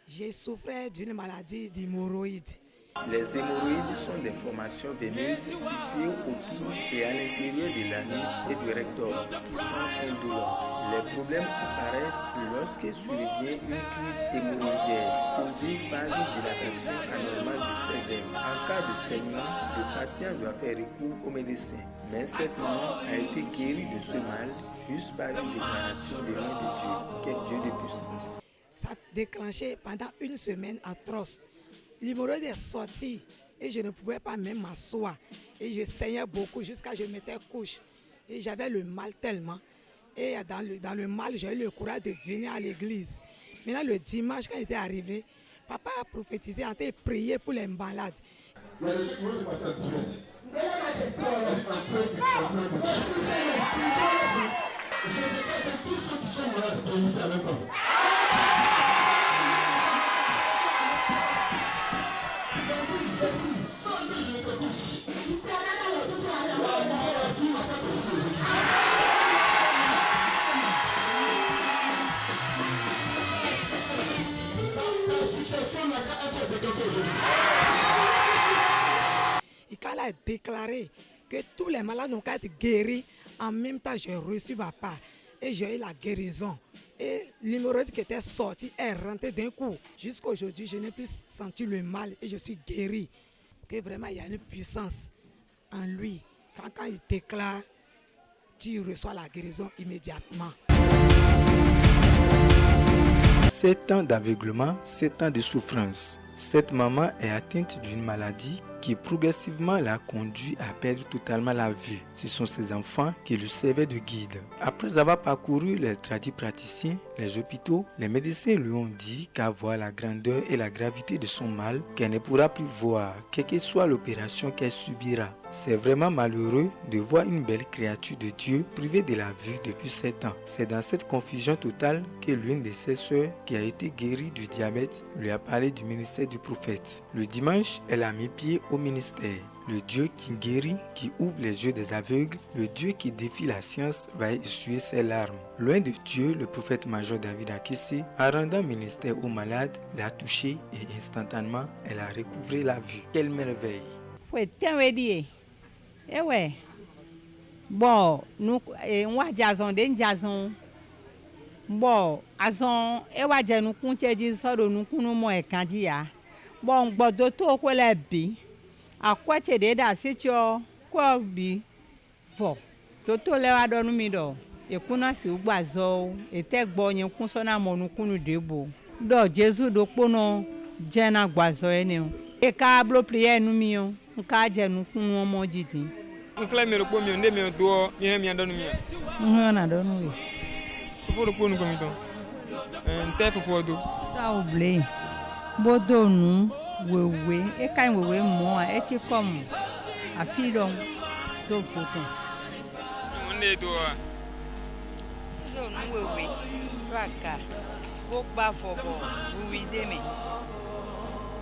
J'ai souffert d'une maladie d'hémorroïdes. Les hémorroïdes sont des formations véneuses situées autour et à l'intérieur de l'anus et du rectum qui sont indolores. Les problèmes apparaissent lorsque survient une crise hémorroïdaire causée par une dilatation anormale du ces veines. En cas de saignement, le patient doit faire recours au médecin. Mais cette maman a été guérie de ce mal juste par une déclaration de main de Dieu, qui est Dieu de puissance. Ça a déclenché pendant une semaine atroce. L'hémorroïde est sorti et je ne pouvais pas même m'asseoir. Et je saignais beaucoup jusqu'à ce que je mettais couche. Et j'avais le mal tellement. Et dans le mal, j'ai eu le courage de venir à l'église. Maintenant, le dimanche, quand il était arrivé, papa a prophétisé, en train de prier pour les malades. Et quand elle a déclaré que tous les malades n'ont qu'à être guéris, en même temps j'ai reçu papa et j'ai eu la guérison. Et l'hémorroïde qui était sorti est rentré d'un coup. Jusqu'à aujourd'hui, je n'ai plus senti le mal et je suis guéri. Que vraiment, il y a une puissance en lui. Quand il déclare, tu reçois la guérison immédiatement. 7 ans d'aveuglement, 7 ans de souffrance. Cette maman est atteinte d'une maladie qui progressivement l'a conduit à perdre totalement la vue. Ce sont ses enfants qui lui servaient de guide. Après avoir parcouru les tradipraticiens, les hôpitaux, les médecins lui ont dit qu'à voir la grandeur et la gravité de son mal, qu'elle ne pourra plus voir, quelle que soit l'opération qu'elle subira. C'est vraiment malheureux de voir une belle créature de Dieu privée de la vue depuis 7 ans. C'est dans cette confusion totale que l'une de ses sœurs, qui a été guérie du diabète, lui a parlé du ministère du prophète. Le dimanche, elle a mis pied au ministère. Le Dieu qui guérit, qui ouvre les yeux des aveugles, le Dieu qui défie la science va essuyer ses larmes. Loin de Dieu, le prophète major David Akesse, en rendant ministère aux malades, l'a touché et instantanément, elle a recouvré la vue. Quelle merveille! Ouais, bon, nous, on va jason. Bon, azon, ewa nous compte dit ça de nous nous moi candidat. Bon, bodo to ko la bi. A quoi te de da si cho ko bi. Fo. Toto le wa do nu mi do. E kuna si ugbazo, e te gbo yin kun so na mo nu kunu debo. Do Jesu do pono jena gbazo ene o. E ka blo prier nu mi o. Nka je nu kunu omo jidi. Nkla mi ro po mi o nde mi o do mi do nu mi. Na do nu. Faut le prendre comme il un tef fodo ta oublé bodo nu wewe e kan wewe mo a e ti comme a filon do potom on est do nu wewe baka bo ba fo bo wi deme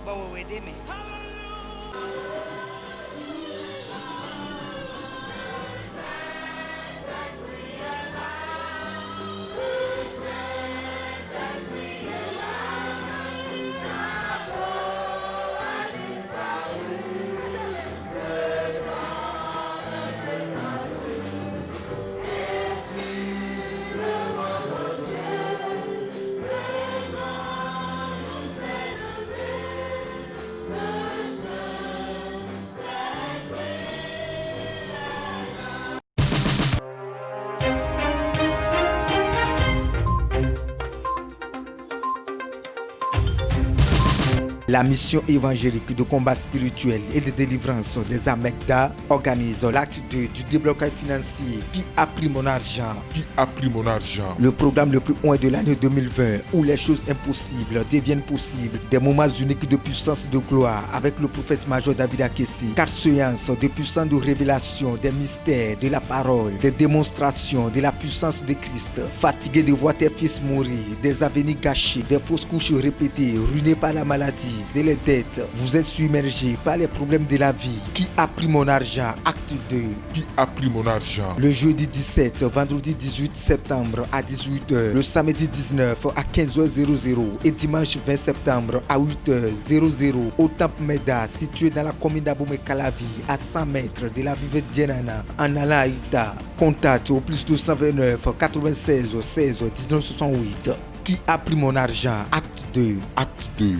bo wewe deme. La mission évangélique de combat spirituel et de délivrance des Amekda organise l'acte 2 du déblocage financier Qui a pris mon argent. Qui a pris mon argent? Le programme le plus loin de l'année 2020 où les choses impossibles deviennent possibles. Des moments uniques de puissance de gloire avec le prophète major David Akesse. 4 séances de puissance de révélation des mystères de la parole, des démonstrations de la puissance de Christ. Fatigué de voir tes fils mourir, des avenirs gâchés, des fausses couches répétées, ruinées par la maladie. crises et les dettes. Vous êtes submergé par les problèmes de la vie. Qui a pris mon argent? Acte 2. Qui a pris mon argent? Le jeudi 17, vendredi 18 septembre à 18h, le samedi 19 à 15h00 et dimanche 20 septembre à 8h00 au Temple Meda, situé dans la commune d'Abomey-Calavi, à 100 mètres de la buvette Dienana, en allant à Ita. Contact au plus 229 96 16 1968. Qui a pris mon argent? Acte 2. Acte 2.